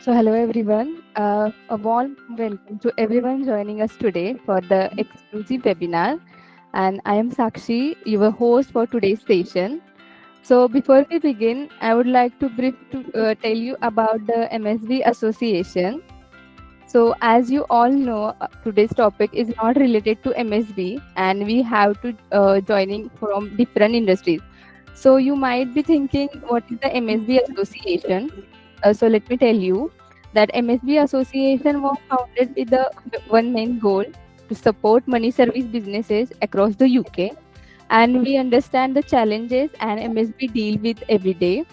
So, hello everyone. A warm welcome to everyone joining us today for the exclusive webinar. And I am Sakshi, your host for today's session. So, before we begin, I would like to tell you about the MSB Association. So, as you all know, today's topic is not related to MSB, and we have to joining from different industries. So, you might be thinking, what is the MSB Association? So let me tell you that MSB Association was founded with the one main goal to support money service businesses across the UK, and we understand the challenges and MSB deal with every day,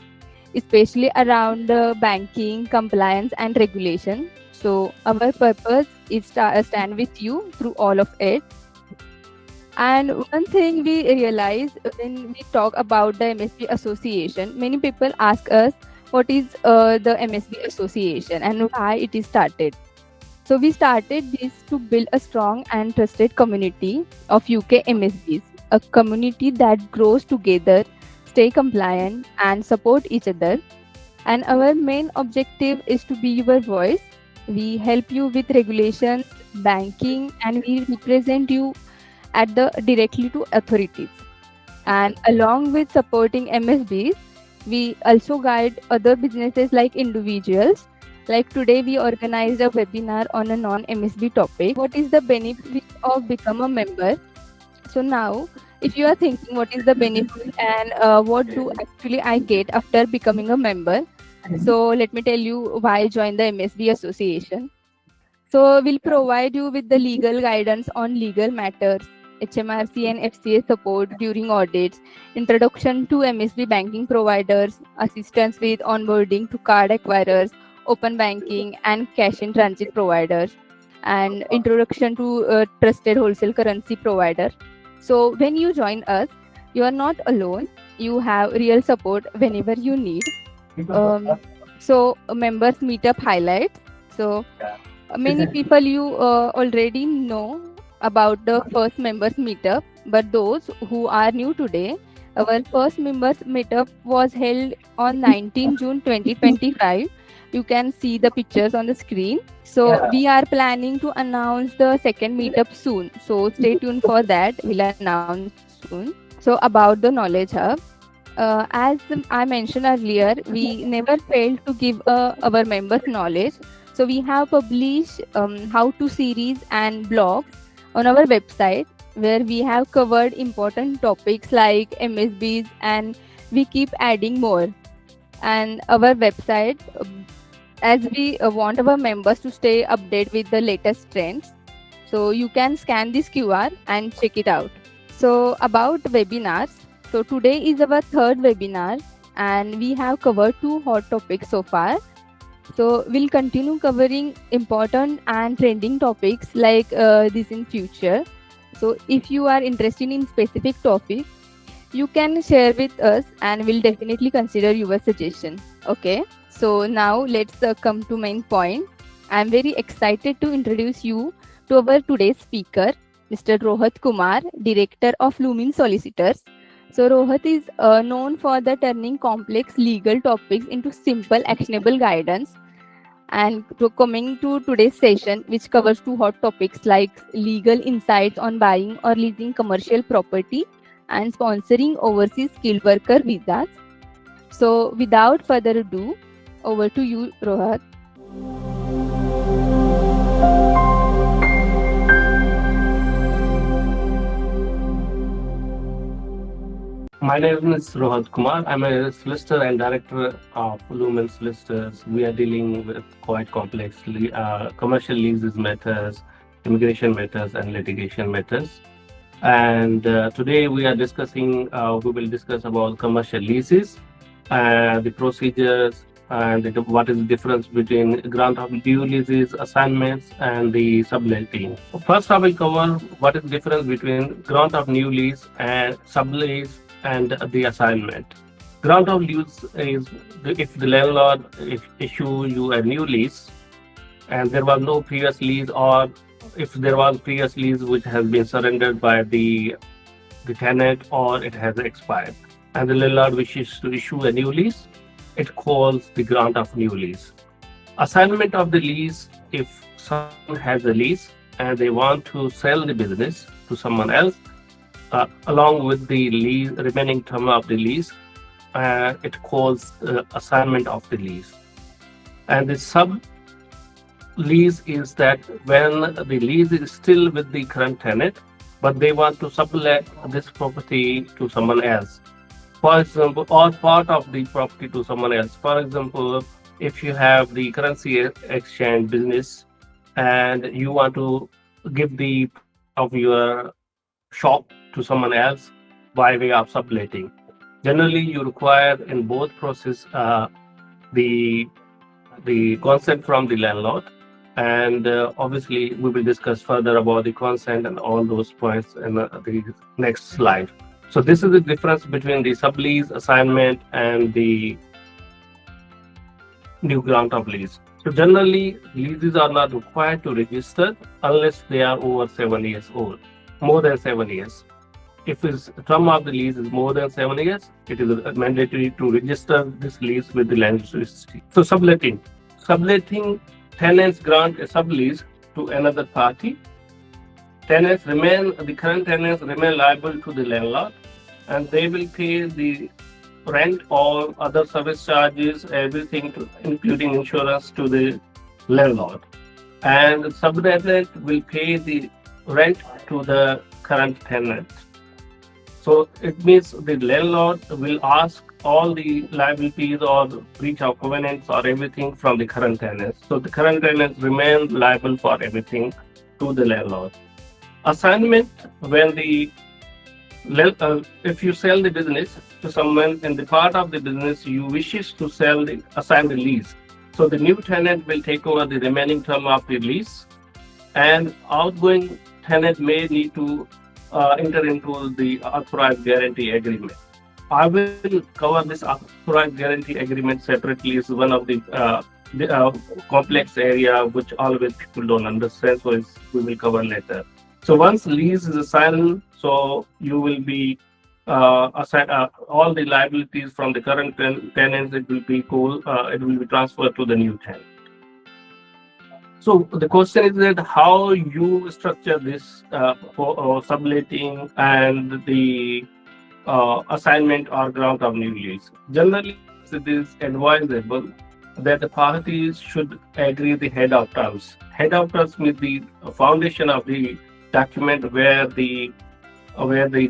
especially around banking, compliance, and regulation. So our purpose is to stand with you through all of it. And one thing we realize when we talk about the MSB Association, many people ask us what is the MSB Association and why it is started. So we started this to build a strong and trusted community of UK MSBs, a community that grows together, stay compliant, and support each other. And our main objective is to be your voice. We help you with regulations, banking, and we represent you at the directly to authorities. And along with supporting MSBs, we also guide other businesses like individuals. Like today, we organized a webinar on a non-MSB topic. What is the benefit of become a member? So now, if you are thinking what is the benefit and what do actually I get after becoming a member, so let me tell you why join the MSB Association. So we'll provide you with the legal guidance on legal matters, HMRC and FCA support during audits, introduction to MSB banking providers, assistance with onboarding to card acquirers, open banking and cash in transit providers, and introduction to trusted wholesale currency provider. So when you join us, you are not alone. You have real support whenever you need. Members meetup highlights. So many people you already know about the first members meetup, but those who are new today, our first members meetup was held on 19 June 2025. You can see the pictures on the screen. So we are planning to announce the second meetup soon. So stay tuned for that. We'll announce soon. So about the Knowledge Hub, as I mentioned earlier, we never failed to give our members knowledge. So we have published how-to series and blogs on our website where we have covered important topics like MSBs, and we keep adding more. And our website, as we want our members to stay updated with the latest trends, so you can scan this QR and check it out. So about webinars, so today is our third webinar and we have covered two hot topics so far. So we'll continue covering important and trending topics like this in future. So if you are interested in specific topic, you can share with us and we'll definitely consider your suggestion. Okay. So now let's come to main point. I'm very excited to introduce you to our today's speaker, Mr. Rohat Kumar, Director of Lumin Solicitors. So Rohat is known for the turning complex legal topics into simple, actionable guidance. And coming to today's session, which covers two hot topics like legal insights on buying or leasing commercial property and sponsoring overseas skilled worker visas. So without further ado, over to you, Rohat. My name is Rohat Kumar. I'm a solicitor and director of Lumen Solicitors. We are dealing with quite complex commercial leases matters, immigration matters, and litigation matters. And today we will discuss about commercial leases, the procedures, and what is the difference between grant of due leases, assignments, and the subletting. First, I will cover what is the difference between grant of new lease and sublease and the assignment. Grant of lease is if the landlord issue you a new lease and there was no previous lease, or if there was previous lease which has been surrendered by the tenant or it has expired and the landlord wishes to issue a new lease, it calls the grant of new lease. Assignment of the lease, if someone has a lease and they want to sell the business to someone else, along with the lease, remaining term of the lease, it calls assignment of the lease. And the sub lease is that when the lease is still with the current tenant, but they want to sublet this property to someone else. For example, or part of the property to someone else. For example, if you have the currency exchange business and you want to give the part of your shop to someone else by way of subletting, generally you require in both process the consent from the landlord, and obviously we will discuss further about the consent and all those points in the next slide. So this is the difference between the sublease assignment and the new grant of lease. So generally leases are not required to register unless they are over 7 years old, more than 7 years. If the term of the lease is more than 7 years, it is mandatory to register this lease with the land registry. So subletting. Subletting, tenants grant a sublease to another party. The current tenants remain liable to the landlord, and they will pay the rent or other service charges, everything including insurance to the landlord. And the subtenant will pay the rent to the current tenant. So it means the landlord will ask all the liabilities or breach of covenants or everything from the current tenants. So the current tenants remain liable for everything to the landlord. Assignment, when if you sell the business to someone and the part of the business you wishes to assign the lease. So the new tenant will take over the remaining term of the lease, and outgoing tenant may need to enter into the authorized guarantee agreement. I will cover this authorized guarantee agreement separately. It's one of the complex area which always people don't understand, so we will cover later. So once lease is assigned, so you will be assign all the liabilities from the current tenants. It will be transferred to the new tenant. So the question is that how you structure this for subletting and the assignment or grant of new lease. Generally, it is advisable that the parties should agree the head of terms. Head of terms means the foundation of the document where the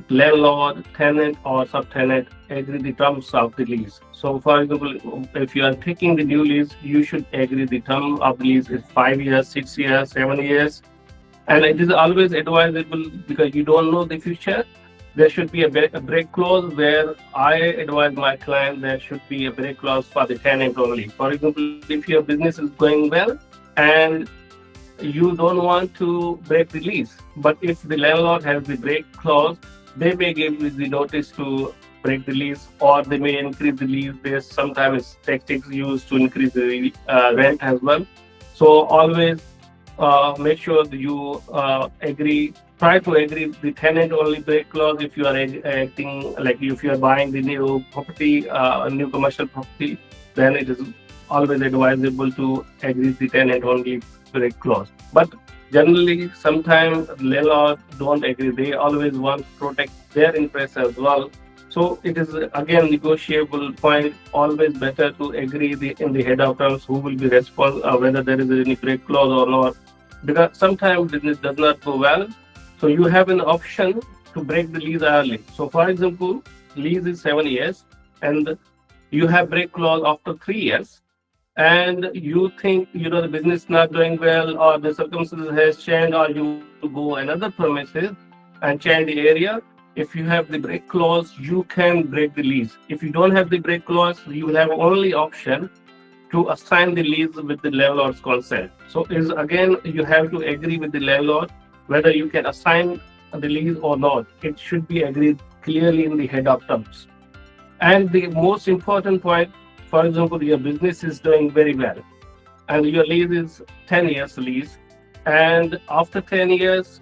landlord, tenant or subtenant agree the terms of the lease. So for example, if you are taking the new lease, you should agree the term of the lease is 5 years, 6 years, 7 years. And it is always advisable because you don't know the future. There should be a break clause where I advise my client there should be a break clause for the tenant only. For example, if your business is going well and you don't want to break the lease, but if the landlord has the break clause, they may give you the notice to break the lease, or they may increase the lease. There's sometimes tactics used to increase the rent as well. So always make sure that you try to agree the tenant only break clause if you are acting like if you are buying the new property, a new commercial property, then it is always advisable to agree the tenant only break clause. But generally, sometimes landlords don't agree. They always want to protect their interests as well. So it is again negotiable point. Always better to agree in the head of terms who will be responsible, whether there is any break clause or not. Because sometimes business does not go well, so you have an option to break the lease early. So for example, lease is 7 years, and you have break clause after 3 years. And you think the business is not doing well, or the circumstances has changed, or you want to go another premises and change the area. If you have the break clause, you can break the lease. If you don't have the break clause, you will have only option to assign the lease with the landlord's consent. So is again you have to agree with the landlord whether you can assign the lease or not. It should be agreed clearly in the head of terms. And the most important point, for example, your business is doing very well and your lease is 10 years lease, and after 10 years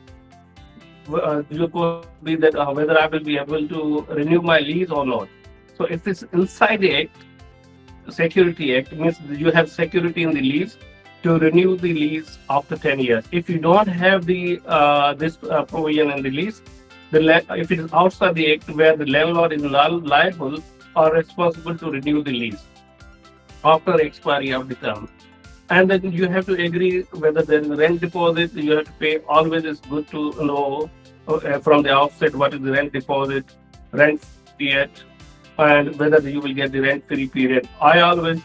your question will be that whether I will be able to renew my lease or not. So if it's inside the act, Security Act means you have security in the lease to renew the lease after 10 years. If you don't have the this provision in the lease, if it is outside the act where the landlord is not liable or responsible to renew the lease after expiry of the term. And then you have to agree whether there is rent deposit you have to pay. Always is good to know from the outset what is the rent deposit, rent period, and whether you will get the rent free period. I always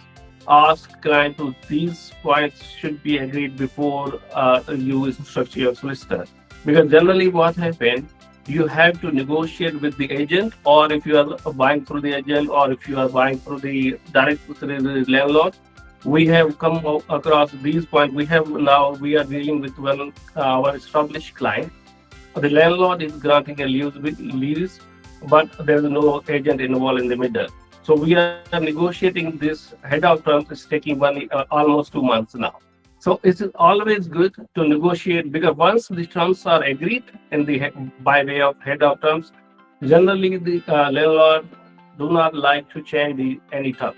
ask client to these points should be agreed before you instruct your solicitor, because generally what happens, you have to negotiate with the agent, or if you are buying through the agent, or if you are buying through the direct through the landlord. We have come across these points. We are dealing with one our established client. The landlord is granting a lease, but there is no agent involved in the middle. So we are negotiating this head of terms. Is taking almost 2 months now. So it is always good to negotiate, because once the terms are agreed in the by way of head of terms, generally the landlord do not like to change any term.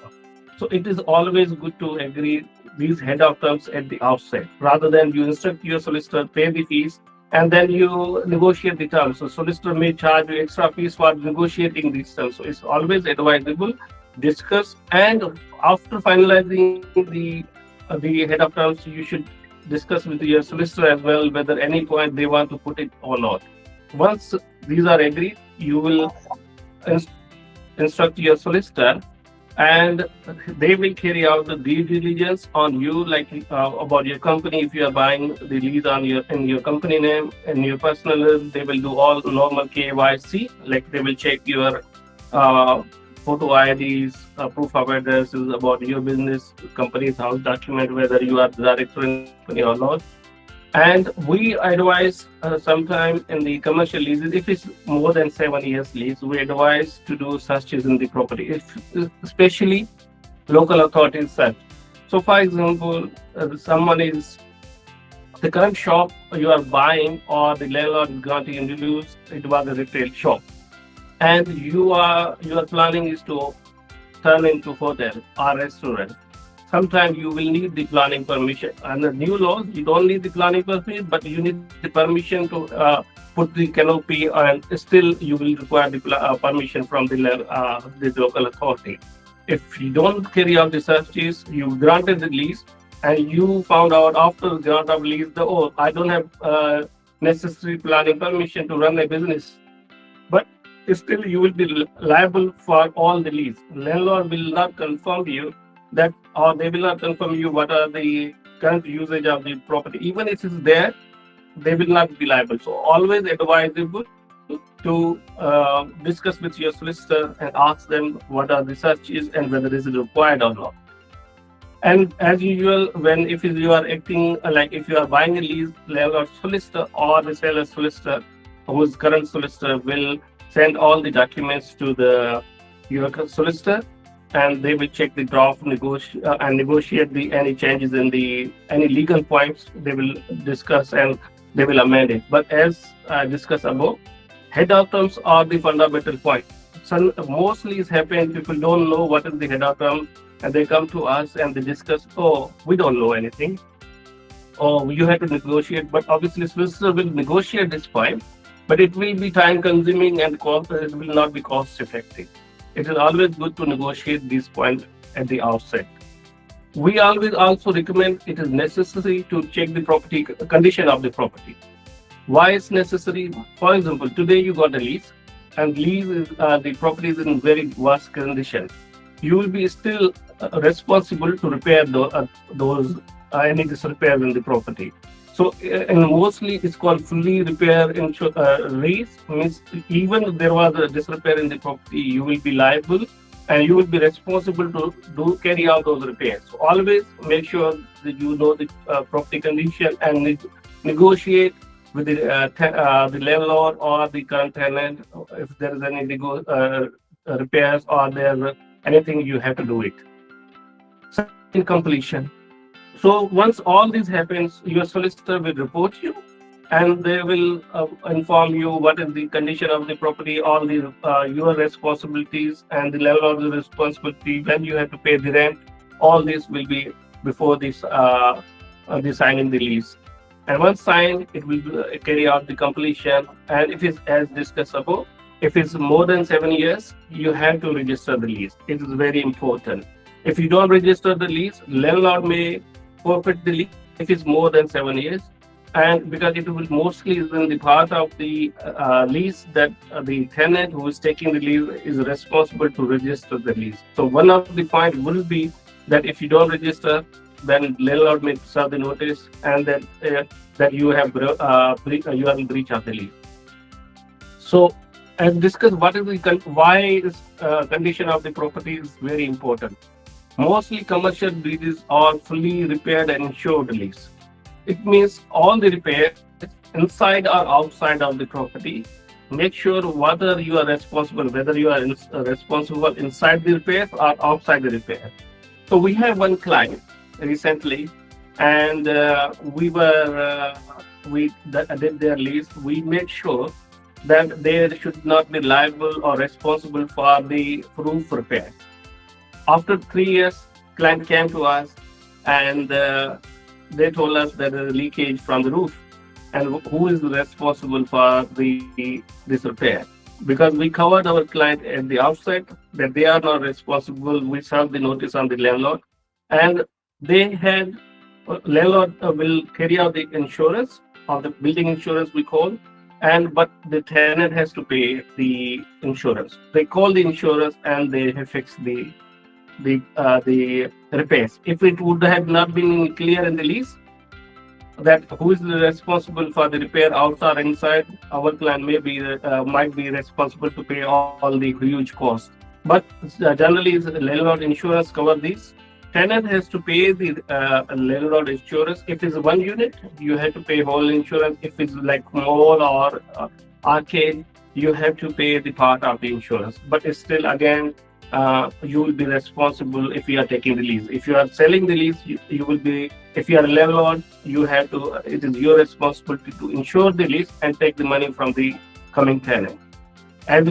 So it is always good to agree these head of terms at the outset, rather than you instruct your solicitor, pay the fees, and then you negotiate the terms. So solicitor may charge you extra fees for negotiating these terms. So it's always advisable discuss, and after finalizing the head of terms, you should discuss with your solicitor as well whether any point they want to put it or not. Once these are agreed, you will instruct your solicitor, and they will carry out the due diligence on you, like about your company. If you are buying the lease in your company name and your personal name, they will do all normal KYC, like they will check your photo IDs, proof of addresses, about your business, company's house document, whether you are the director in the company or not. And we advise sometime in the commercial leases, if it's more than 7 years lease, we advise to do searches in the property, especially local authorities search. So, for example, someone is the current shop you are buying, or the landlord is going to introduce, it was a retail shop, and your planning is to turn into hotel or restaurant. Sometimes you will need the planning permission. Under new laws, you don't need the planning permission, but you need the permission to put the canopy, and still you will require the permission from the local authority. If you don't carry out the searches, you granted the lease, and you found out after the grant of lease, I don't have necessary planning permission to run a business. But still you will be liable for all the lease. Landlord will not confirm you that, or they will not confirm you what are the current usage of the property. Even if it's there, they will not be liable. So always advisable to discuss with your solicitor and ask them what are the searches and whether this is required or not. And as usual, if you are acting like if you are buying a lease, landlord solicitor or the seller solicitor, whose current solicitor will send all the documents to your solicitor, and they will check the draft, and negotiate any changes in any legal points. They will discuss and they will amend it. But as I discussed above, head of terms are the fundamental point. So mostly it's happened, people don't know what is the head of terms, and they come to us and they discuss, we don't know anything, or you have to negotiate. But obviously solicitor will negotiate this point, but it will be time consuming and it will not be cost effective. It is always good to negotiate these points at the outset. We always also recommend, it is necessary to check the property condition of the property. Why it's necessary? For example, today you got a lease, and lease is the property is in very worst condition. You will be still responsible to repair those any disrepair in the property. So, and mostly it's called fully repair lease, means even if there was a disrepair in the property, you will be liable and you will be responsible to carry out those repairs. So always make sure that you know the property condition and negotiate with the landlord or the current tenant if there is any repairs or there anything you have to do it. Second, completion. So once all this happens, your solicitor will report you, and they will inform you what is the condition of the property, all the your responsibilities, and the level of the responsibility, when you have to pay the rent. All this will be before this the signing the lease. And once signed, it will carry out the completion. And if it's as discussed above, if it's more than 7 years, you have to register the lease. It is very important. If you don't register the lease, landlord may forfeit the lease if it's more than 7 years. And because it will mostly is in the part of the lease that the tenant who is taking the lease is responsible to register the lease. So one of the point will be that if you don't register, then landlord may serve the notice, and that you have you are in breach of the lease. So, as discussed, what is the why is condition of the property is very important. Mostly commercial leases are fully repaired and insured lease. It means all the repairs inside or outside of the property. Make sure whether you are responsible, whether you are responsible inside the repair or outside the repair. So we have one client recently, and we did their lease. We made sure that they should not be liable or responsible for the roof repair. After 3 years, client came to us, and they told us that there is leakage from the roof, and who is responsible for this repair. Because we covered our client at the outset that they are not responsible, we served the notice on the landlord, and they had landlord will carry out the insurance, or the building insurance we call, but the tenant has to pay the insurance. They call the insurance and they have fixed the repairs. If it would have not been clear in the lease that who is responsible for the repair outside or inside, our client might be responsible to pay all the huge costs. But generally, the landlord insurance cover these. Tenant has to pay the landlord insurance. If it's one unit, you have to pay whole insurance. If it's like mall or arcade, you have to pay the part of the insurance. But it's still, again, you will be responsible if you are taking the lease. If you are selling the lease, you will be. If you are a landlord, you have to. It is your responsibility to insure the lease and take the money from the coming tenant. As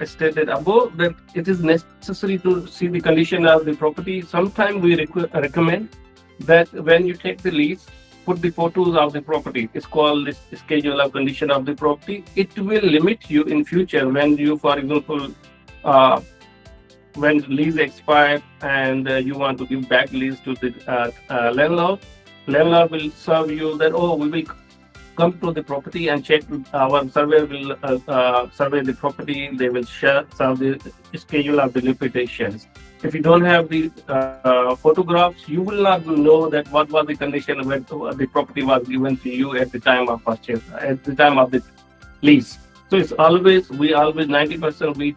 I stated above, that it is necessary to see the condition of the property. Sometimes we recommend that when you take the lease, put the photos of the property. It's called this schedule of condition of the property. It will limit you in future when you, for example, when lease expires and you want to give back lease to the landlord. Landlord will serve you that, we will come to the property and check. Our surveyor will survey the property. They will serve the schedule of the limitations. If you don't have the photographs, you will not know that what was the condition when the property was given to you at the time of purchase, at the time of the lease. So it's always 90% we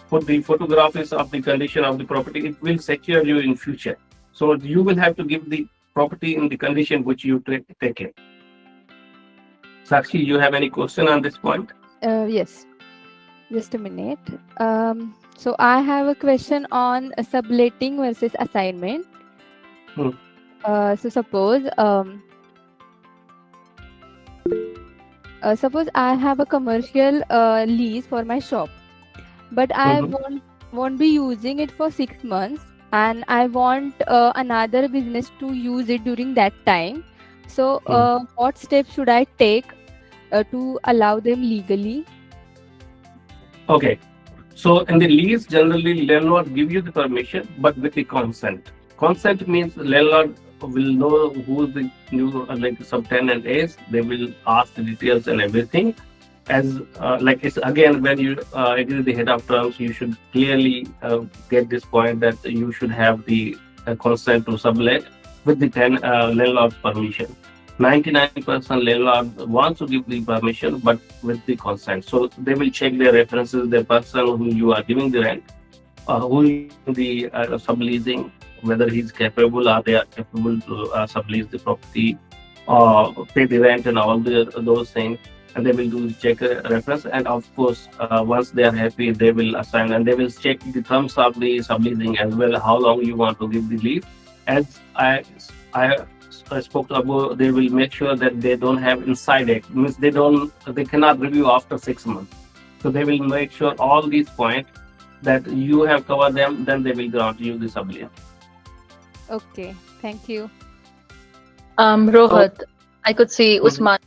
put the photographs of the condition of the property. It will secure you in future. So you will have to give the property in the condition which you take it. Sakshi, you have any question on this point? Yes, just a minute. So I have a question on subletting versus assignment. So suppose I have a commercial lease for my shop, but I won't be using it for 6 months, and I want another business to use it during that time. So what steps should I take to allow them legally? Okay. So in the lease, generally landlord give you the permission, but with the consent. Consent means landlord will know who the new subtenant is. They will ask the details and everything. As it's again, when you agree the head of terms, you should clearly get this point that you should have the consent to sublet with the landlord's permission. 99% landlord wants to give the permission, but with the consent. So they will check their references, the person who you are giving the rent, who is the subleasing, whether he's capable or they are capable to sublease the property, pay the rent and all those things. And they will do check reference. And of course, once they are happy, they will assign, and they will check the terms of the subleasing as well, how long you want to give the lease. As I I spoke about, they will make sure that they don't have inside act, means they cannot review after 6 months. So they will make sure all these points that you have covered them, then they will grant you the sublime. Okay, thank you. So, Rohit, I could see mhm. Usman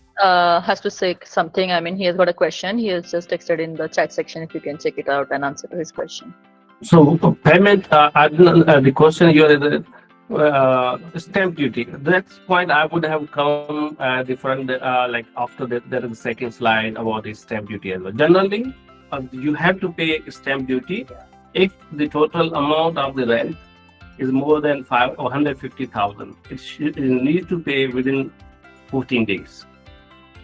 has to say something. I mean, he has got a question. He has just texted in the chat section. If you can check it out and answer to his question. So payment, the question here is stamp duty. That point I would have come different, like after that, there is a second slide about the stamp duty as well. Generally, you have to pay stamp duty if the total amount of the rent is more than 150,000. It needs to pay within 14 days.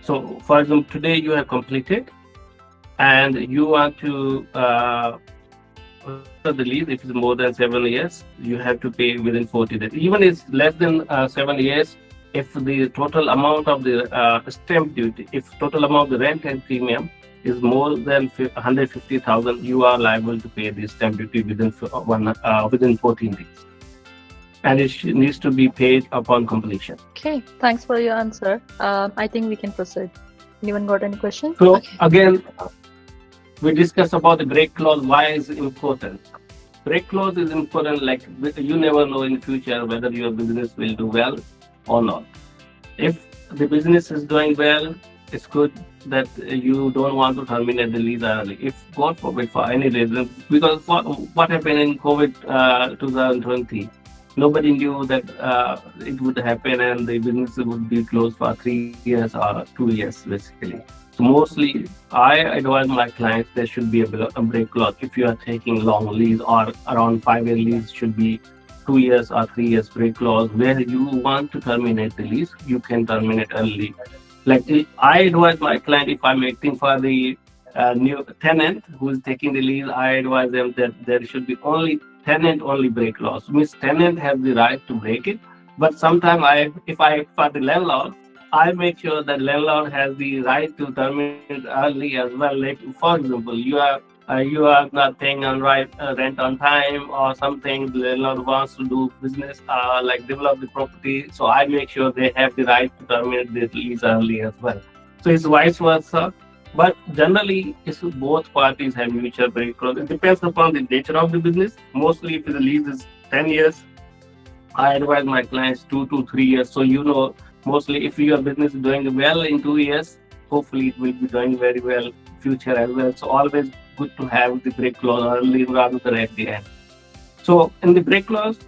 So, for example, today you have completed and you want to the lease. If it's more than 7 years, you have to pay within 40 days. Even it's less than 7 years, if the total amount of the stamp duty, if total amount of the rent and premium is more than 150,000, you are liable to pay the stamp duty within 14 days, and it needs to be paid upon completion. Okay, thanks for your answer. I think we can proceed. Anyone got any questions? So Okay. again, we discuss about the break clause. Why is it important? Break clause is important, like you never know in future whether your business will do well or not. If the business is doing well, it's good that you don't want to terminate the lease early. If God forbid for any reason, because what happened in COVID 2020, nobody knew that it would happen and the business would be closed for 3 years or 2 years basically. So mostly, I advise my clients there should be a break clause. If you are taking long lease or around 5-year lease, should be 2 years or 3 years break clause where you want to terminate the lease, you can terminate early. Like I advise my client, if I'm acting for the new tenant who is taking the lease, I advise them that there should be only tenant only break clause. Means tenant has the right to break it, but sometimes if I for the landlord, I make sure that landlord has the right to terminate early as well. Like for example, you are not paying on rent on time or something. The landlord wants to do business, like develop the property. So I make sure they have the right to terminate the lease early as well. So it's vice versa. But generally, it's both parties have mutual break clause. It depends upon the nature of the business. Mostly, if the lease is 10 years, I advise my clients 2 to 3 years. So mostly if your business is doing well in 2 years, hopefully it will be doing very well future as well. So always good to have the break clause early rather than at the end. So in the break clause,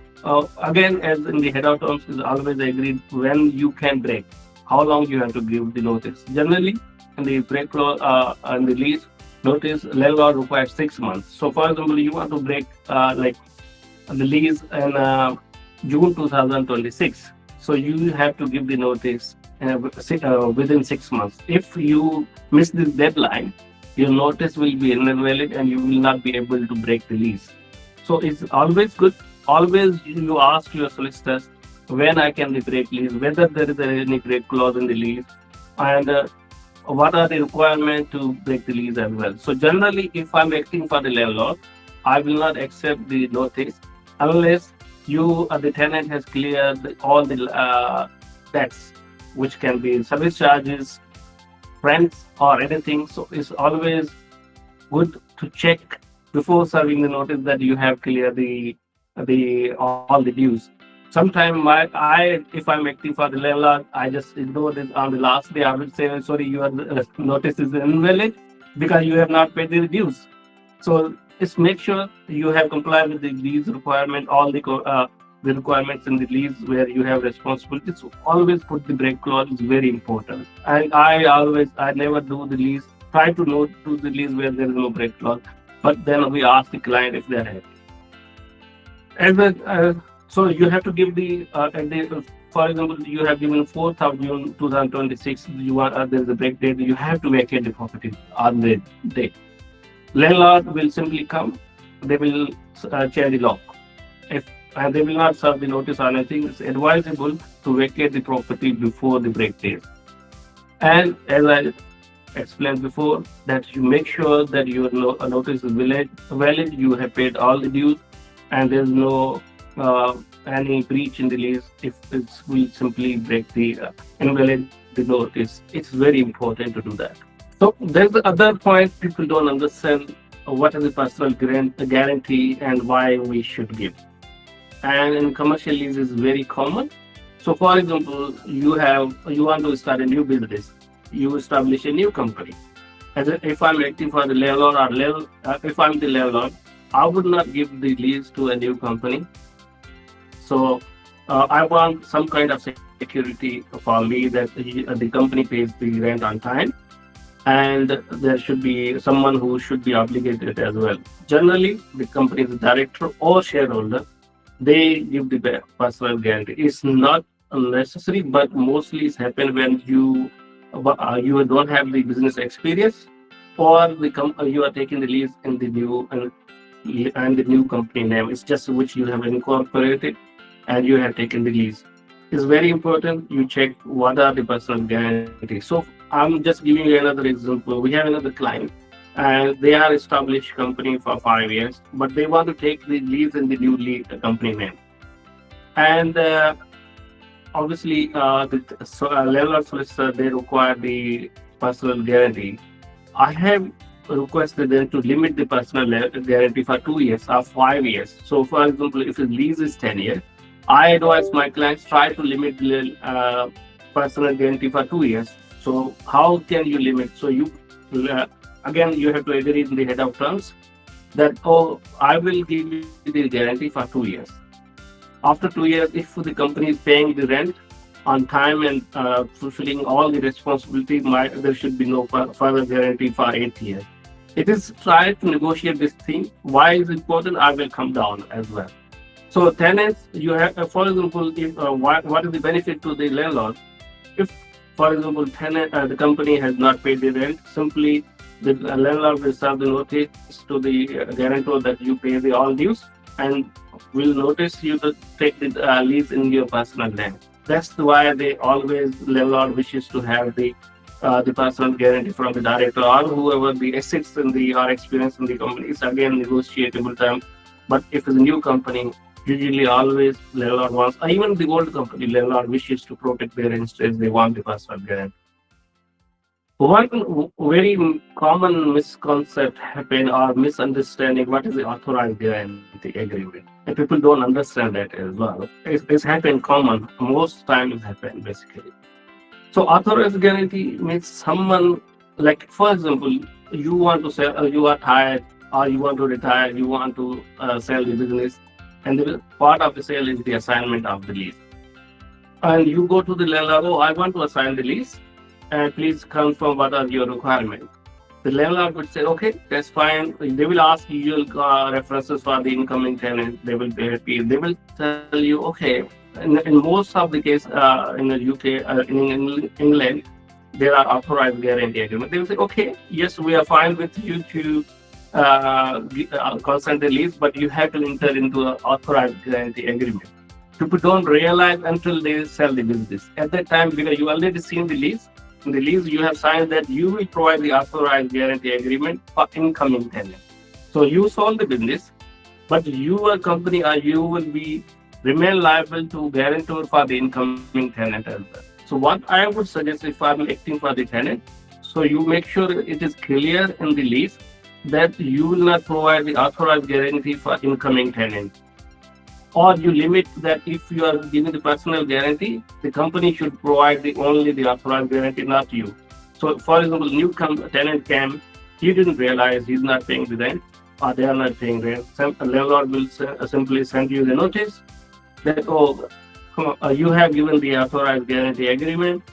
again as in the head of terms is always agreed when you can break, how long you have to give the notice. Generally in the break clause and the lease notice, landlord requires 6 months. So for example, you want to break like the lease in June 2026. So you have to give the notice within 6 months. If you miss this deadline, your notice will be invalid and you will not be able to break the lease. So it's always good. Always you ask your solicitors when I can break lease, whether there is any break clause in the lease, and what are the requirements to break the lease as well. So generally, if I'm acting for the landlord, I will not accept the notice unless the tenant has cleared all the debts, which can be service charges, rents, or anything. So it's always good to check before serving the notice that you have cleared all the dues. Sometimes if I'm acting for the landlord, I just ignore this. On the last day, I will say, sorry, your notice is invalid because you have not paid the dues. So just make sure you have complied with the lease requirement, all the requirements in the lease where you have responsibility. So always put the break clause is very important. And I never do the lease. Try to not do the lease where there is no break clause. But then we ask the client if they are happy. So you have to give for example, you have given 4th of June 2026. There is a break date. You have to vacate the property on the date. Landlord will simply come. They will change the lock. And they will not serve the notice or anything. It's advisable to vacate the property before the break date. And as I explained before, that you make sure that your notice is valid, you have paid all the dues, and there's no any breach in the lease, if it will simply break the invalid the notice. It's very important to do that. So there's the other point people don't understand what is the personal guarantee and why we should give. And in commercial lease is very common. So for example, you want to start a new business, you establish a new company. If I'm acting for the landlord or if I'm the landlord, I would not give the lease to a new company. So I want some kind of security for me that the company pays the rent on time, and there should be someone who should be obligated as well. Generally, the company's director or shareholder, they give the personal guarantee. It's not necessary, but mostly it's happen when you don't have the business experience, or you are taking the lease in the new and the new company name. It's just which you have incorporated and you have taken the lease. It's very important you check what are the personal guarantees. So I'm just giving you another example. We have another client and they are established company for 5 years, but they want to take the lease in the new company name. And obviously the landlord solicitor, they require the personal guarantee. I have requested them to limit the personal guarantee for 2 years or 5 years. So for example, if the lease is 10 years, I advise my clients try to limit the personal guarantee for 2 years. So how can you limit? So you again, you have to agree in the head of terms that, oh, I will give you the guarantee for 2 years. After 2 years, if the company is paying the rent on time and fulfilling all the responsibility, there should be no further guarantee for 8th year. It is try to negotiate this thing. Why is it important? I will come down as well. So tenants, you have, for example, if, what is the benefit to the landlord? If, for example, the company has not paid the rent, simply the landlord will serve the notice to the guarantor that you pay the all dues, and will notice you to take the lease in your personal name. That's why landlord wishes to have the personal guarantee from the director or whoever the assets in or experience in the company. Is again negotiable term. But if it's a new company, usually always landlord wants, or even the old company, landlord wishes to protect their interests. They want the personal guarantee. One very common misconcept happen or misunderstanding what is the authorized guarantee agreement. And people don't understand that as well. It's happened common. Most times happen basically. So authorized guarantee means someone, like for example, you want to sell, you are tired, or you want to retire, you want to sell the business, and the part of the sale is the assignment of the lease. And you go to the landlord, oh, I want to assign the lease, and please confirm what are your requirements. The landlord would say, okay, that's fine. They will ask usual references for the incoming tenant. They will be happy. They will tell you, okay. In most of the case in the UK, in England, there are authorized guarantee agreement. They will say, okay, yes, we are fine with you to consent the lease, but you have to enter into an authorized guarantee agreement. People don't realize until they sell the business. At that time, because you already seen the lease, in the lease you have signed that you will provide the authorized guarantee agreement for incoming tenant. So you sold the business, but your company or you will remain liable to guarantor for the incoming tenant as well. So what I would suggest, if I'm acting for the tenant, so you make sure it is clear in the lease that you will not provide the authorized guarantee for incoming tenant. Or you limit that if you are giving the personal guarantee, the company should provide only the authorized guarantee, not you. So for example, new tenant came, he didn't realize he's not paying the rent, or they are not paying rent. Landlord will simply send you the notice that, oh, you have given the authorized guarantee agreement,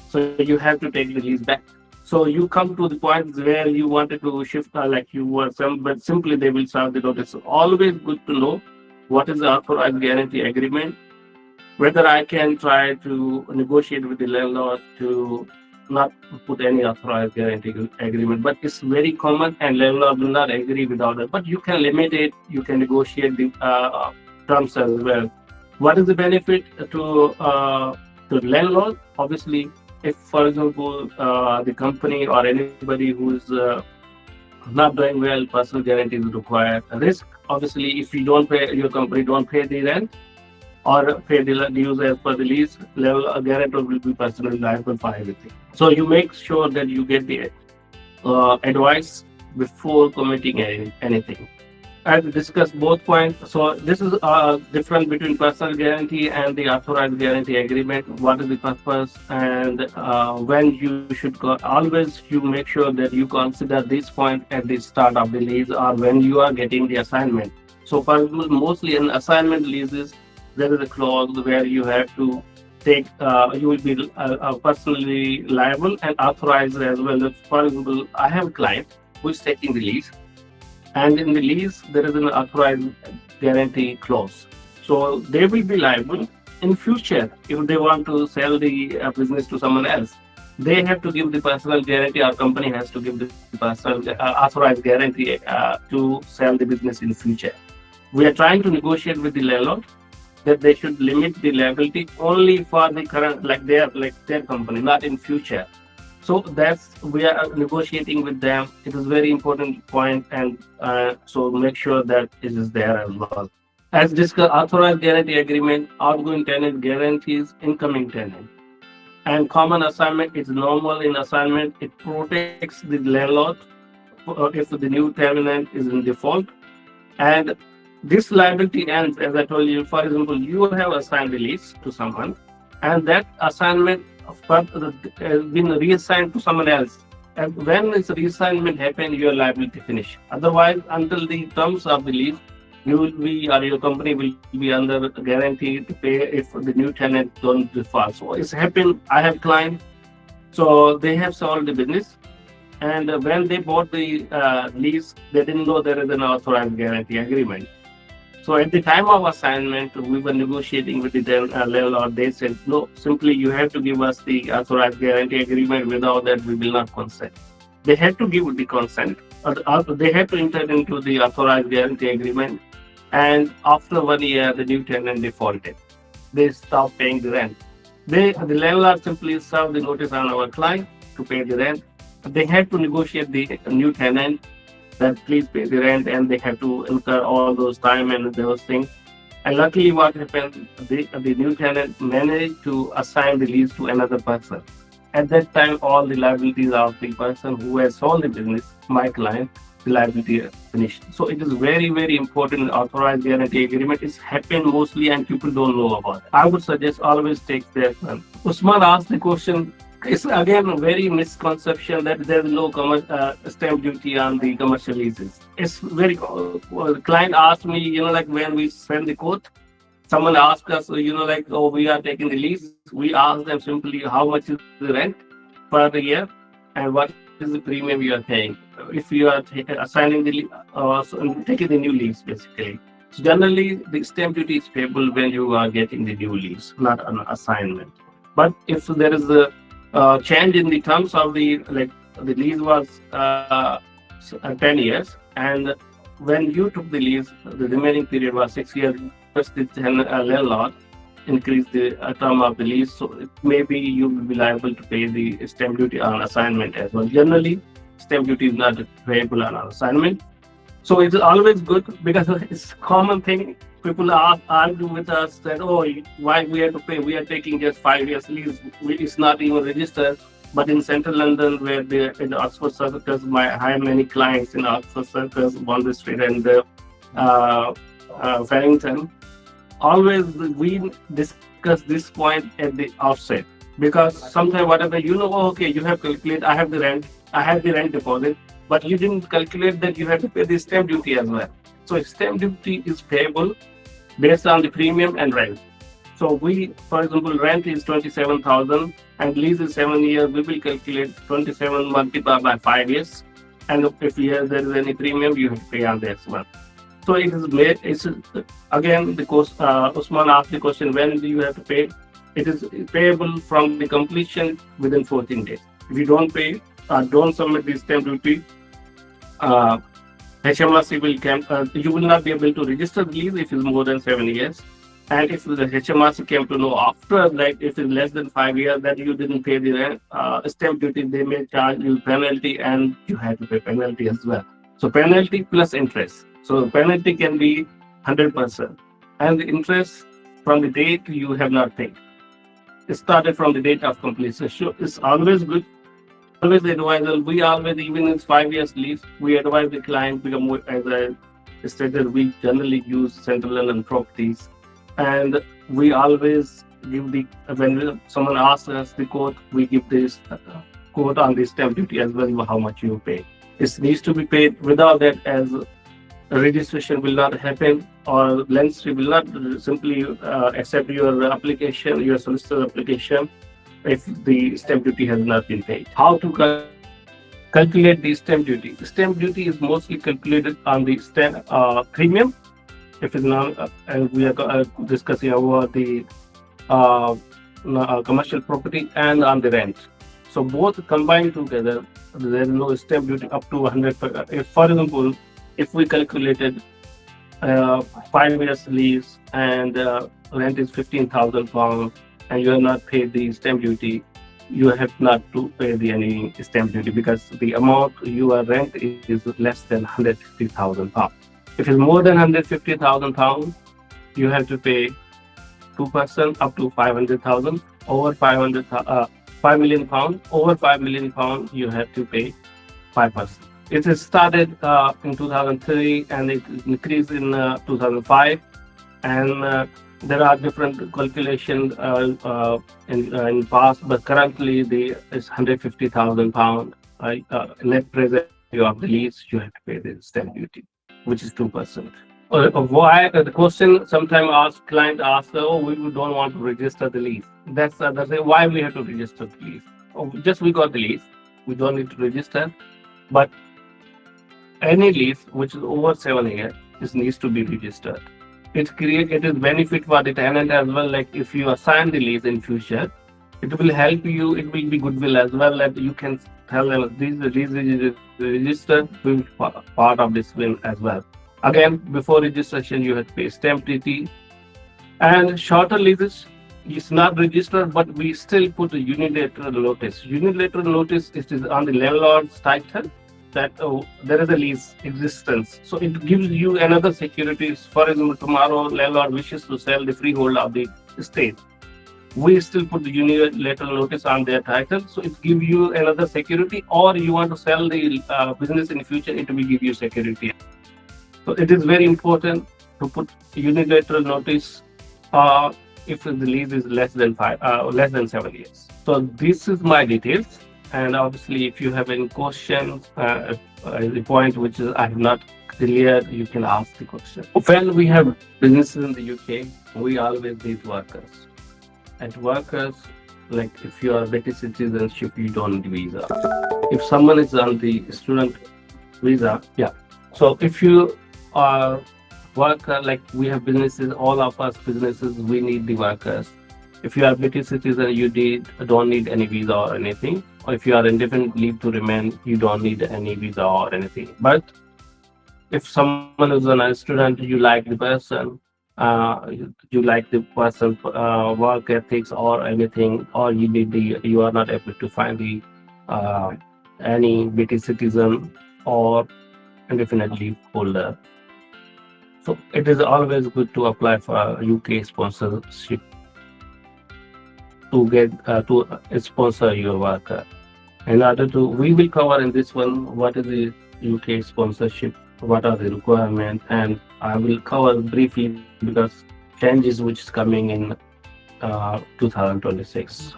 so you have to take the lease back. So you come to the point where you wanted to shift, like you were but simply they will serve the notice. So always good to know what is the authorized guarantee agreement, whether I can try to negotiate with the landlord to not put any authorized guarantee agreement. But it's very common and landlord will not agree without it. But you can limit it, you can negotiate the terms as well. What is the benefit to the landlord? Obviously, if, for example, the company or anybody who is not doing well, personal guarantee is required. Risk, obviously, if you don't pay, your company don't pay the rent or pay the dues as per the lease level, a guarantor will be personally liable for everything. So you make sure that you get the advice before committing anything. I've discussed both points. So this is difference between personal guarantee and the authorized guarantee agreement. What is the purpose and when you should go? Always you make sure that you consider this point at the start of the lease or when you are getting the assignment. So for example, mostly in assignment leases, there is a clause where you have to take, you will be personally liable and authorized as well. For example, I have a client who is taking the lease, and in the lease there is an authorized guarantee clause, so they will be liable in future if they want to sell the business to someone else. They have to give the personal guarantee, our company has to give the personal authorized guarantee to sell the business in future. We are trying to negotiate with the landlord that they should limit the liability only for the current, like their company, not in future. So that's, we are negotiating with them. It is very important point, and so make sure that it is there as well. As discussed, authorized guarantee agreement, outgoing tenant guarantees incoming tenant, and common assignment is normal in assignment. It protects the landlord if the new tenant is in default, and this liability ends, as I told you. For example, you have assigned the lease to someone, and that assignment has been reassigned to someone else. And when this reassignment happens, your liability finish. Otherwise, until the terms of the lease, you will be, or your company will be under guarantee to pay if the new tenant don't default. So it's happened. I have clients, so they have sold the business, and when they bought the lease, they didn't know there is an authorized guarantee agreement. So at the time of assignment, we were negotiating with the landlord. They said, no, simply you have to give us the authorized guarantee agreement. Without that, we will not consent. They had to give the consent. They had to enter into the authorized guarantee agreement. And after 1 year, the new tenant defaulted. They stopped paying the rent. The landlord simply served the notice on our client to pay the rent. They had to negotiate the new tenant that please pay the rent, and they have to incur all those time and those things. And luckily what happened, the new tenant managed to assign the lease to another person. At that time, all the liabilities of the person who has sold the business, my client, the liability finished. So it is very, very important. Authorized guarantee agreement is happen mostly and people don't know about it. I would suggest always take that one. Usman asked the question, it's again a very misconception that there is no stamp duty on the commercial leases. It's very, the client asked me, like when we send the quote, someone asked us, oh, we are taking the lease. We ask them simply how much is the rent per year and what is the premium you are paying if you are assigning the taking the new lease, basically. So generally, the stamp duty is payable when you are getting the new lease, not an assignment. But if there is a change in the terms of the lease was 10 years, and when you took the lease, the remaining period was 6 years. First, the landlord increased the term of the lease, so maybe you will be liable to pay the stamp duty on assignment as well. Generally, stamp duty is not payable on assignment. So it's always good because it's a common thing. People argue with us that, oh, why we have to pay? We are taking just 5 years lease. It's not even registered. But in central London, where in Oxford Circus, I have many clients in Oxford Circus, Bond Street, and Farrington. Always we discuss this point at the outset, because sometimes whatever okay, you have calculated, I have the rent deposit, but you didn't calculate that you have to pay the stamp duty as well. So stamp duty is payable based on the premium and rent. So we, for example, rent is 27,000 and lease is 7 years. We will calculate 27 multiplied by 5 years, and if there is any premium, you have to pay on that one. So it is made. It's again because Usman asked the question, when do you have to pay? It is payable from the completion within 14 days. If you don't pay, don't submit the stamp duty, HMRC will you will not be able to register the lease if it's more than 7 years, And if the HMRC came to know after, like if it's less than 5 years that you didn't pay the rent, stamp duty, they may charge you penalty, and you have to pay penalty as well. So penalty plus interest. So penalty can be 100%, and the interest from the date you have not paid. It started from the date of completion. So it's always good. Always advisable. We always, even in 5 years lease, we advise the client because as I stated, we generally use central London properties, and we always give the when someone asks us the quote, we give this quote on the stamp duty as well, how much you pay. It needs to be paid. Without that, as registration will not happen, or lender will not simply accept your application, your solicitor application, if the stamp duty has not been paid. How to calculate the stamp duty? The stamp duty is mostly calculated on the premium. If it's not, and we are discussing about the commercial property and on the rent. So both combined together, there is no stamp duty up to 100. If, for example, if we calculated 5 years lease and rent is £15,000, and you have not paid the stamp duty, you have not to pay any stamp duty because the amount your rent is less than £150,000. If it's more than £150,000, you have to pay 2% up to 500,000. Over 5 million pounds, over 5 million pounds, you have to pay 5%. It is started in 2003 and it increased in 2005, and there are different calculations in past, but currently it's £150,000 net present value of the lease. You have to pay the stamp duty, which is 2%. Why the question sometimes client asks, oh, we don't want to register the lease. That's why we have to register the lease. Just we got the lease, we don't need to register. But any lease which is over 7 years, this needs to be registered. It is benefit for the tenant as well. Like if you assign the lease in future, it will help you. It will be goodwill as well, that you can tell them this lease is registered, will be part of this will as well. Again, before registration, you have to pay stamp duty. And shorter leases is not registered, but we still put a unilateral notice. Unilateral notice is on the landlord's title that there is a lease existence. So it gives you another security. For example, tomorrow landlord wishes to sell the freehold of the estate. We still put the unilateral notice on their title. So it gives you another security, or you want to sell the business in the future, it will give you security. So it is very important to put unilateral notice if the lease is less than 7 years. So this is my details, and obviously if you have any questions, the point which is I have not cleared, you can ask the question. When we have businesses in the UK, we always need workers. And workers, like if you are British citizenship, you don't need visa. If someone is on the student visa, so if you are worker, like we have businesses, all of us businesses, we need the workers. If you are British citizen, you don't need any visa or anything. Or if you are indefinite leave to remain, you don't need any visa or anything. But if someone is a student, you like the person, work ethics or anything, or you are not able to find the any British citizen or indefinite leave holder. So it is always good to apply for UK sponsorship to get to sponsor your worker. In order to, we will cover in this one what is the UK sponsorship, what are the requirements, and I will cover briefly because changes which is coming in 2026.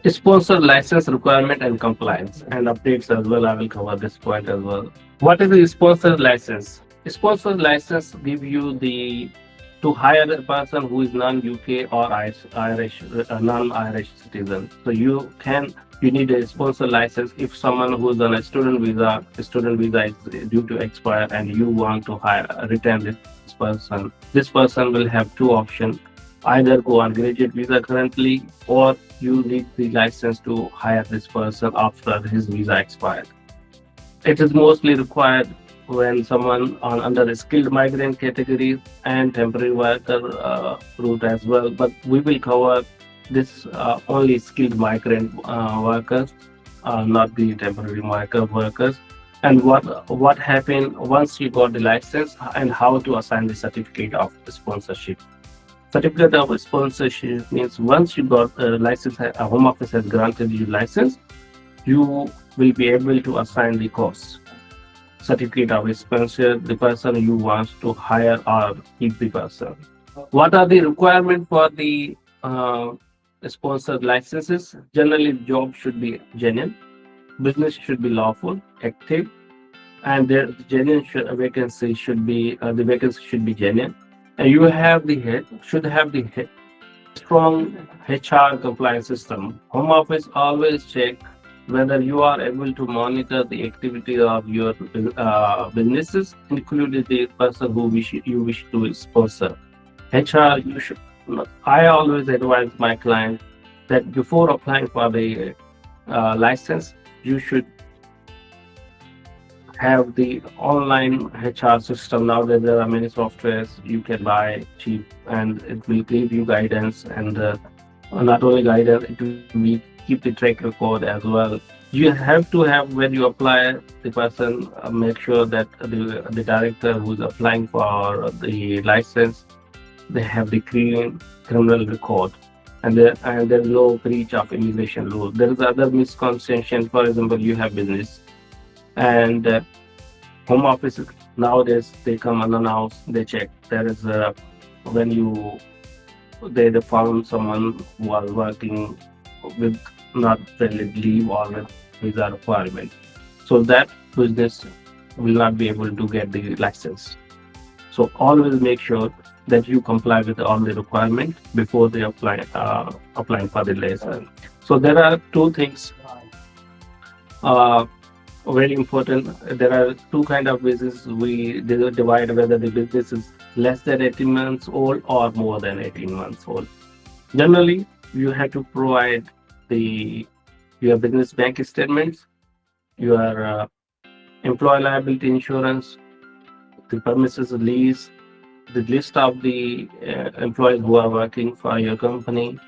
Sponsor license requirement and compliance and updates as well. I will cover this point as well. What is the sponsor license? Sponsor license give you to hire a person who is non-UK or Irish, non-Irish citizen. So you need a sponsor license if someone who is on a student visa is due to expire and you want to return this person. This person will have two options: either go on graduate visa currently, or you need the license to hire this person after his visa expired. It is mostly required when someone on under the skilled migrant category and temporary worker route as well. But we will cover this only skilled migrant workers, not the temporary migrant workers. And what happened once you got the license and how to assign the certificate of sponsorship. Certificate of sponsorship means once you got a license, a home office has granted you license, you will be able to assign the course. Certificate of sponsor, the person you want to hire or keep the person. What are the requirements for the sponsored licenses? Generally, job should be genuine, business should be lawful, active, and the genuine vacancy should be the vacancy should be genuine. And you have the head should have the head, strong HR compliance system. Home office always check whether you are able to monitor the activity of your businesses, including the person who you wish to sponsor. HR, you should. I always advise my client that before applying for the license, you should have the online HR system. Now that there are many softwares you can buy cheap, and it will give you guidance, and not only guidance, it will keep the track record as well. You have to have, when you apply, the person make sure that the director who is applying for the license, they have the clean criminal record, and there's no breach of immigration law. There is other misconception. For example, you have business, and home office nowadays they come unannounced. They check. There is when they found someone who was working with not valid leave or with visa requirement, so that business will not be able to get the license. So always make sure that you comply with all the requirements before they applying for the license. So there are two things very important. There are two kind of business we divide, whether the business is less than 18 months old or more than 18 months old. Generally, you have to provide your business bank statements, your employee liability insurance, the premises lease, the list of the employees who are working for your company,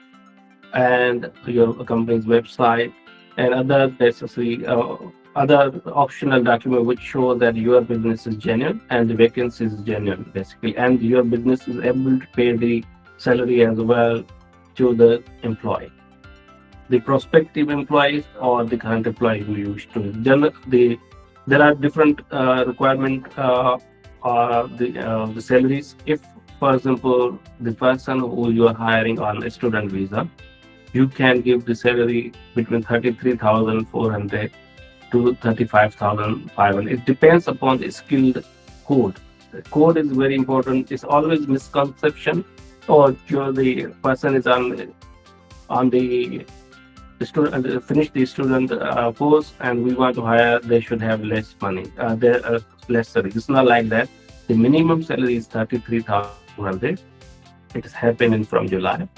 and your company's website, and other necessary other optional document which show that your business is genuine and the vacancy is genuine, basically, and your business is able to pay the salary as well to the employee, the prospective employees or the current employee who you wish to. There are different requirements or the salaries. If, for example, the person who you are hiring on a student visa, you can give the salary between 33,400 to 35,500. It depends upon the skilled code. The code is very important. It's always misconception, or the person is on the student finish the student course and we want to hire, they should have less money, less salary. It's not like that. The minimum salary is 33,200. It is happening from July,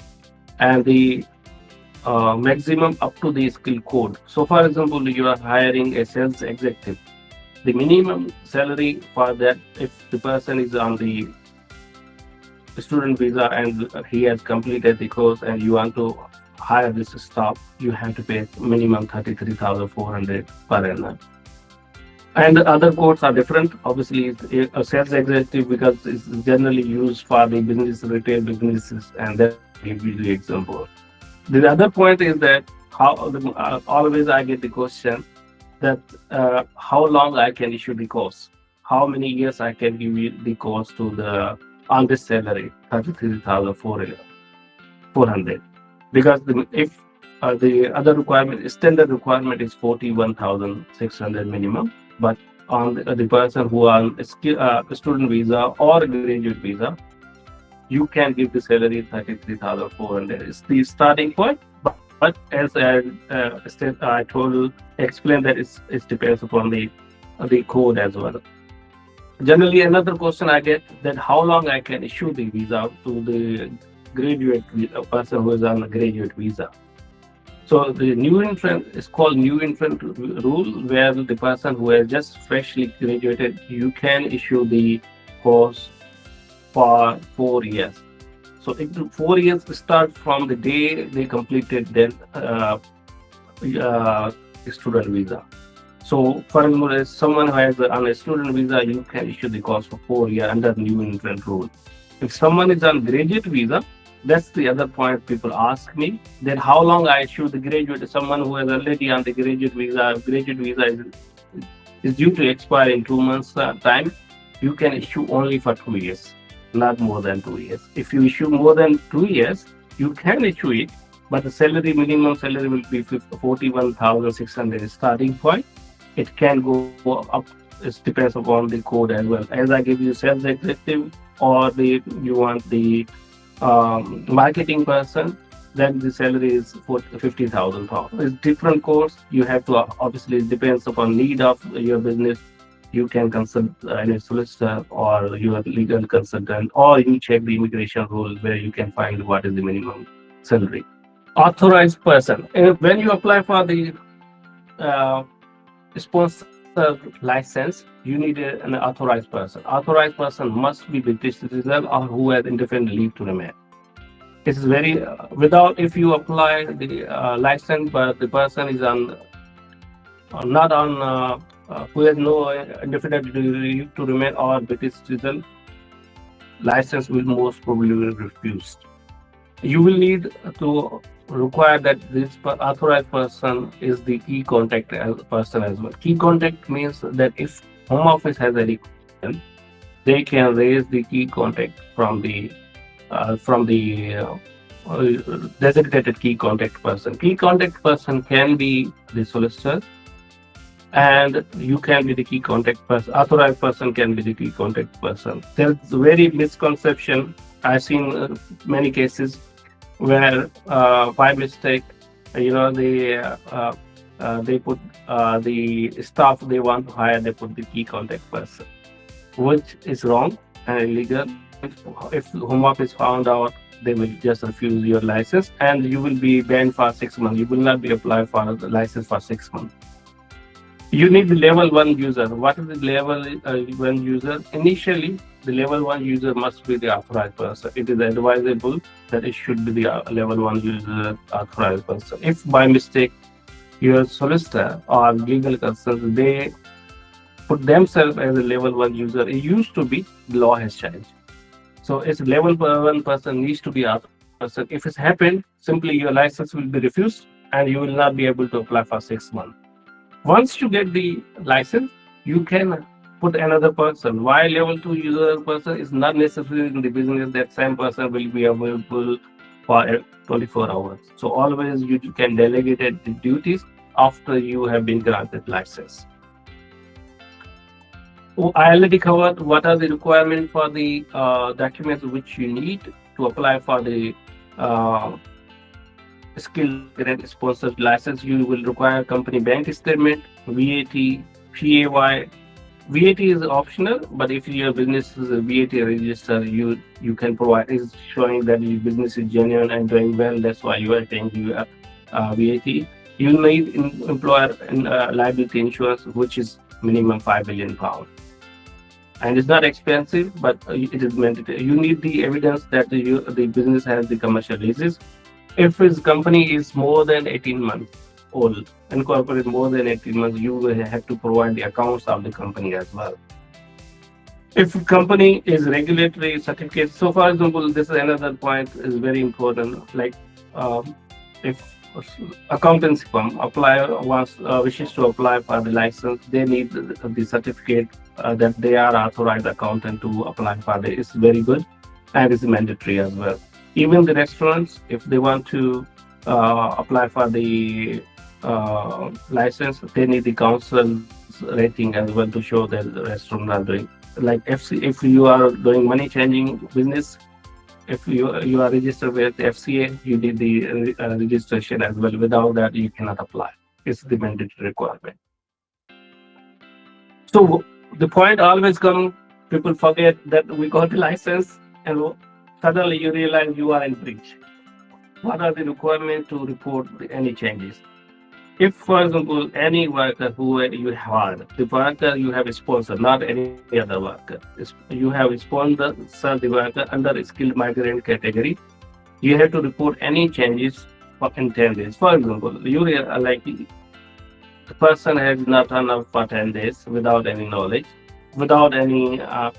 and the maximum up to the skill code. So, for example, you are hiring a sales executive. The minimum salary for that, if the person is on the student visa and he has completed the course and you want to hire this staff, you have to pay minimum 33,400 per annum. And the other codes are different. Obviously, a sales executive, because it's generally used for the business, retail businesses, and that give you the example. The other point is that always I get the question that how long I can issue the course, how many years I can give you the course to on this salary 33,400, because if the other requirement, standard requirement is 41,600 minimum, but on the person who are on a student visa or a graduate visa, you can give the salary 33,400. It's the starting point, but as I explained that it depends upon the code as well. Generally, another question I get that how long I can issue the visa to the graduate person who is on a graduate visa. So the new entrant is called new entrant rule, where the person who has just freshly graduated, you can issue the course for 4 years. So 4 years start from the day they completed their student visa. So, for example, if someone who has on a student visa, you can issue the course for 4 years under new entrant rule. If someone is on graduate visa, that's the other point people ask me, that how long I issue the graduate. Someone who is already on the graduate visa is due to expire in 2 months time. You can issue only for 2 years, not more than 2 years. If you issue more than 2 years, you can issue it, but the salary, minimum salary will be 41,600 starting point. It can go up. It depends upon the code as well. As I give you sales executive, or you want the marketing person, then the salary is for 50,000 pounds. It's different course. You have to, obviously, it depends upon need of your business. You can consult a solicitor or your legal consultant, or you check the immigration rule where you can find what is the minimum salary. Authorized person. When you apply for the sponsor license, you need an authorized person. Authorized person must be British citizen or who has indefinite leave to remain. It is very without, if you apply the license but the person is on not on who has no indefinite leave to remain or British citizen, license will most probably be refused. You will need to require that this authorized person is the key contact person as well. Key contact means that if Home Office has any question, they can raise the key contact from the designated key contact person. Key contact person can be the solicitor, and you can be the key contact person. Authorized person can be the key contact person. There's very misconception. I've seen many cases where by mistake, they put the staff they want to hire, they put the key contact person, which is wrong and illegal. If Home Office found out, they will just refuse your license and you will be banned for 6 months. You will not be applied for the license for 6 months. You need the level 1 user. What is the level 1 user? Initially, the level 1 user must be the authorized person. It is advisable that it should be the level 1 user authorized person. If by mistake your solicitor or legal consultant, they put themselves as a level 1 user, it used to be, the law has changed. So it's level 1 person needs to be authorized person. If it's happened, simply your license will be refused and you will not be able to apply for 6 months. Once you get the license, you can put another person. Why level 2 user person is not necessary in the business that same person will be available for 24 hours. So always you can delegate the duties after you have been granted license. I already covered what are the requirements for the documents which you need to apply for the skill grant sponsored license. You will require company bank statement, VAT, PAY. VAT is optional, but if your business is a VAT register, you can provide. Is showing that your business is genuine and doing well. That's why you are paying the VAT. You need employer liability insurance, which is minimum £5 million, and it's not expensive, but it is mandatory. You need the evidence that the business has the commercial leases. If his company is more than 18 months old, incorporated more than 18 months, you will have to provide the accounts of the company as well. If company is regulatory certificate, so for example, this is another point is very important. Like if accountancy firm wishes to apply for the license, they need the certificate that they are authorized accountant to apply for it. It's very good and it's mandatory as well. Even the restaurants, if they want to apply for the license, they need the council's rating as well to show that the restaurant are doing. Like if you are doing money changing business, if you are registered with FCA, you need the registration as well. Without that, you cannot apply. It's the mandatory requirement. So the point always comes, people forget that we got the license and suddenly you realize you are in breach. what are the requirements to report any changes? If, for example, any worker who you hired, the worker you have sponsored, not any other worker, you have sponsored the worker under a skilled migrant category, you have to report any changes in 10 days. For example, you like the person has not turned up for 10 days without any knowledge, without any uh,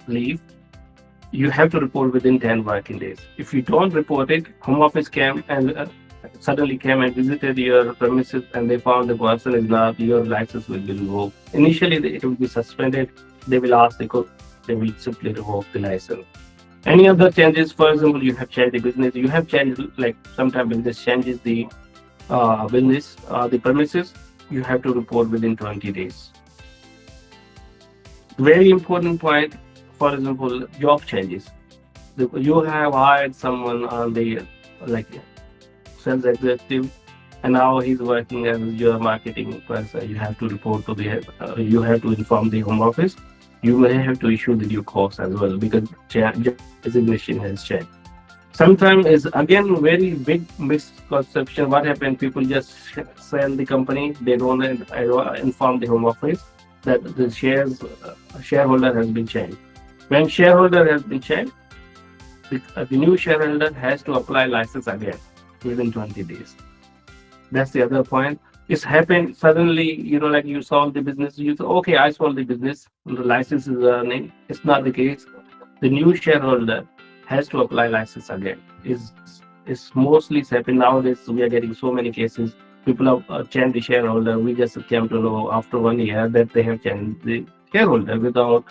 leave. You have to report within 10 working days. If you don't report it, home office came and suddenly came and visited your premises and they found the person is not, your license will be revoked. Initially, it will be suspended. They will ask the court, they will simply revoke the license. Any other changes, for example, you have changed the business, you have changed, like sometimes business changes the the premises, you have to report within 20 days. Very important point, for example, job changes. You have hired someone on the like sales executive, and now he's working as your marketing person. You have to report to the you have to inform the home office. You may have to issue the due course as well because job designation has changed. Sometimes is again very big misconception. What happened? People just sell the company. They don't inform the home office that the shareholder has been changed. When shareholder has been changed, the new shareholder has to apply license again within 20 days. That's the other point. It's happened suddenly, like you solve the business, you say, okay, I solved the business, the license is earning. It's not the case. The new shareholder has to apply license again. It's mostly happening nowadays. We are getting so many cases. People have changed the shareholder. We just came to know after 1 year that they have changed the shareholder without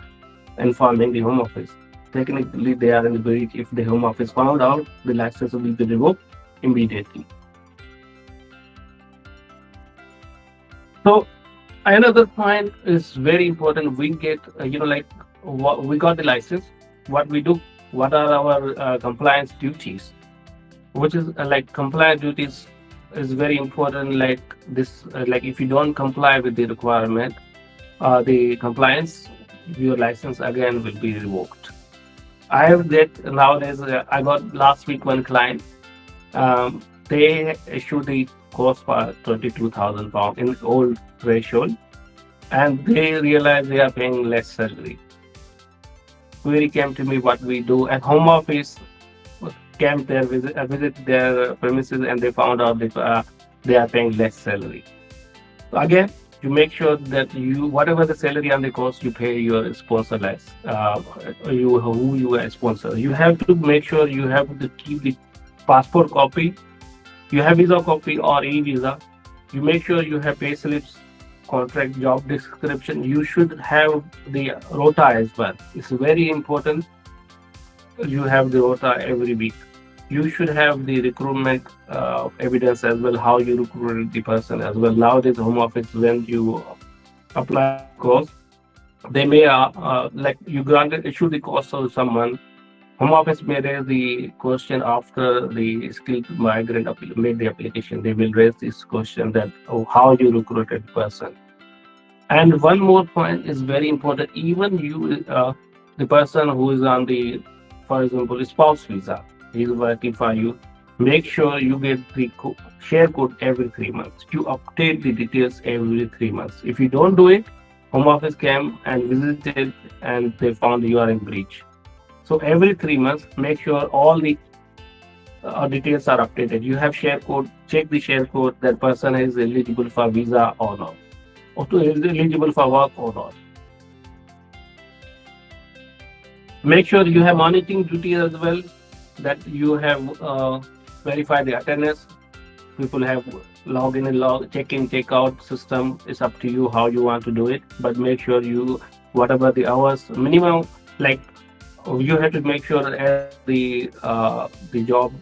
informing the home office. Technically, they are in the breach. If the home office found out, the license will be revoked immediately. So another point is very important. We get, we got the license. What we do? What are our compliance duties? Which is like compliance duties is very important. Like this, like if you don't comply with the requirement, the compliance, your license again will be revoked. I have that nowadays. I got last week one client. They issued the course for £22,000 in old threshold, and they realized they are paying less salary. Query came to me what we do, and home office came there, visit their premises, and they found out that they are paying less salary. So again, you make sure that you, whatever the salary and the cost, you pay your sponsor less. Who you are sponsor, you have to make sure you have to keep the passport copy. You have visa copy or e-visa. You make sure you have pay slips, contract, job description. You should have the rota as well. It's very important. You have the rota every week. You should have the recruitment evidence as well, how you recruited the person as well. Nowadays, home office, when you apply course, they may like you granted issue the course to someone. Home office may raise the question after the skilled migrant made the application. They will raise this question that how you recruited the person. And one more point is very important. Even you, the person who is on the, for example, spouse visa, he is working for you. Make sure you get the share code every 3 months. You update the details every 3 months. If you don't do it, home office came and visited and they found you are in breach. So every 3 months, make sure all the details are updated. You have share code, check the share code, that person is eligible for visa or not, or is eligible for work or not. Make sure you have monitoring duty as well, that you have verified the attendance. People have log in and check in, check out system. It's up to you how you want to do it, but make sure you, whatever the hours minimum, like you have to make sure that the job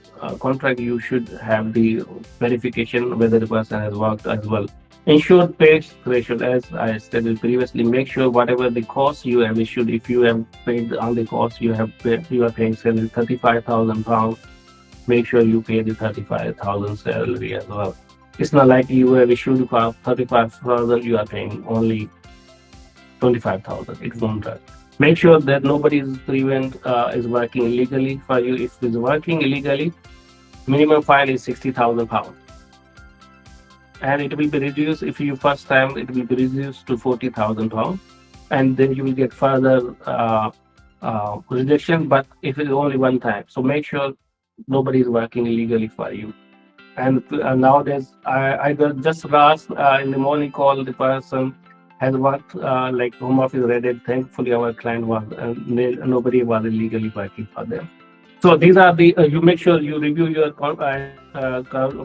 contract, you should have the verification whether the person has worked as well. Ensure pay threshold, as I stated previously. Make sure whatever the cost you have issued, if you have paid on the cost, you are paying salary £35,000. Make sure you pay the 35,000 salary as well. It's not like you have issued for 35,000, you are paying only 25,000. It won't run. Make sure that nobody's prevent is working illegally for you. If it's working illegally, minimum fine is 60,000 pounds, and it will be reduced if you first time. It will be reduced to 40,000 pounds, and then you will get further rejection. But if it's only one time, so make sure nobody is working illegally for you. And nowadays, I just last in the morning call the person has worked like home office rated. Thankfully, our client was nobody was illegally working for them. So these are the you make sure you review your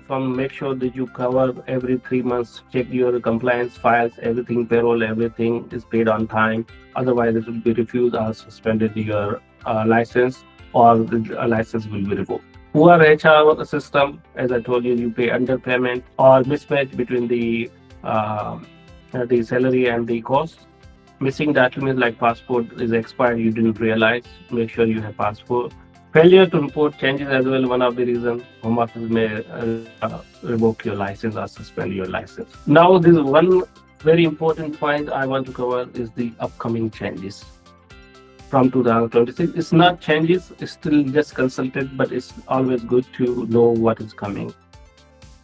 from make sure that you cover every 3 months. Check your compliance files, everything, payroll, everything is paid on time. Otherwise, it will be refused or suspended your license, or the license will be revoked. Poor HR system, as I told you, you pay underpayment or mismatch between the salary and the cost. Missing documents like passport is expired, you didn't realize. Make sure you have passport. Failure to report changes as well. One of the reasons Home Office may revoke your license or suspend your license. Now, this one very important point I want to cover is the upcoming changes from 2026. It's not changes, it's still just consulted, but it's always good to know what is coming.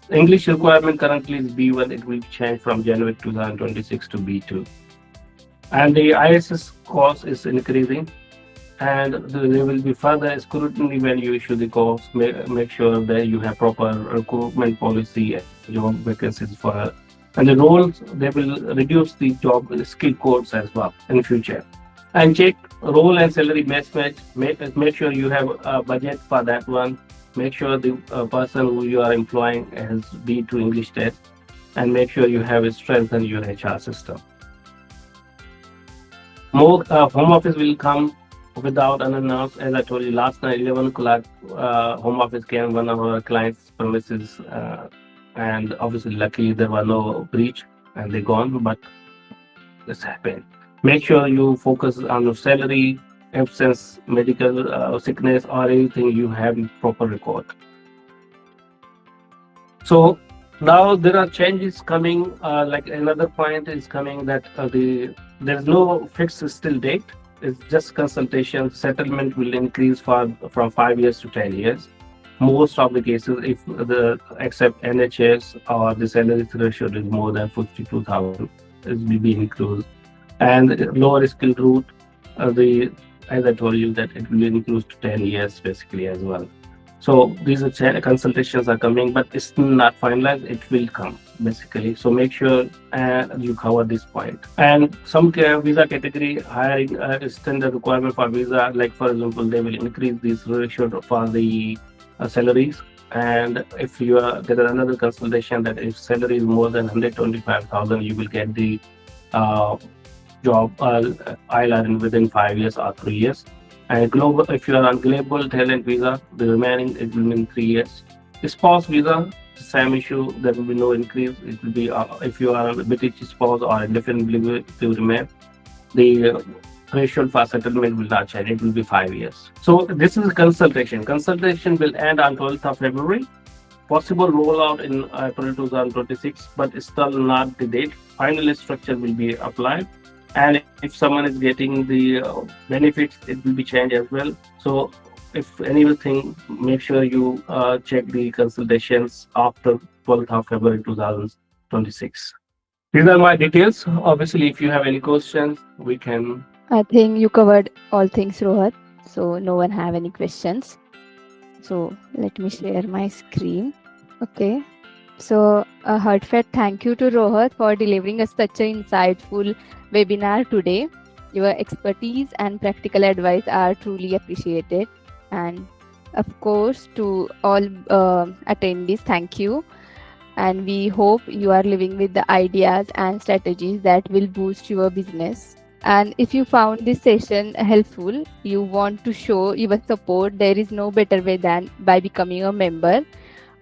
English requirement currently is B1. It will change from January 2026 to B2. And the ISS course is increasing, and there will be further scrutiny when you issue the course. Make sure that you have proper recruitment policy and job vacancies for, and the roles, they will reduce the job skill codes as well in the future. And check role and salary mismatch. Make sure you have a budget for that one. Make sure the person who you are employing has B2 English test, and make sure you have strengthen your HR system. More Home Office will come without unannounced. As I told you last night, 11 o'clock, Home Office came one of our clients' premises, and obviously, luckily, there were no breach and they gone. But this happened. Make sure you focus on your salary, absence, medical sickness, or anything you have proper record. So now there are changes coming. Like another point is coming that there's no fixed still date. It's just consultation. Settlement will increase from 5 years to 10 years. Most of the cases, if except NHS or the salary threshold is more than 52,000, it will be included. And lower skill route, as I told you, that it will increase to 10 years basically as well. So these consultations are coming, but it's still not finalized. It will come basically. So make sure you cover this point. And some visa category hiring standard requirement for visa, like for example, they will increase this ratio for the salaries. And if you there is another consultation that if salary is more than 125,000, you will get the job ILR within 5 years or 3 years. And global, if you are on global talent visa, the remaining it will be in 3 years. Spouse visa, same issue. There will be no increase. It will be if you are a British spouse or indefinitely to remain, the threshold for settlement will not change. It will be 5 years. So this is consultation. Consultation will end on 12th of February. Possible rollout in April 2026, but it's still not the date. Final structure will be applied. And if someone is getting the benefits, it will be changed as well. So if anything, make sure you check the consultations after 12th of February 2026. These are my details. Obviously, if you have any questions, we can. I think you covered all things, Rohat. So no one have any questions. So let me share my screen. Okay. So a heartfelt thank you to Rohat for delivering us such an insightful webinar today. Your expertise and practical advice are truly appreciated. And of course, to all attendees, thank you. And we hope you are living with the ideas and strategies that will boost your business. And if you found this session helpful, you want to show your support, there is no better way than by becoming a member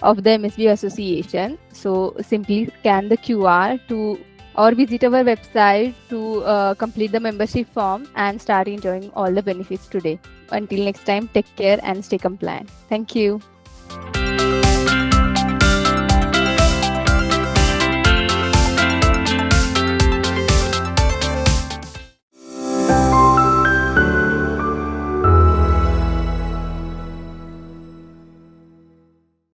of the MSB Association. So simply scan the QR or visit our website to complete the membership form and start enjoying all the benefits today. Until next time, take care and stay compliant. Thank you.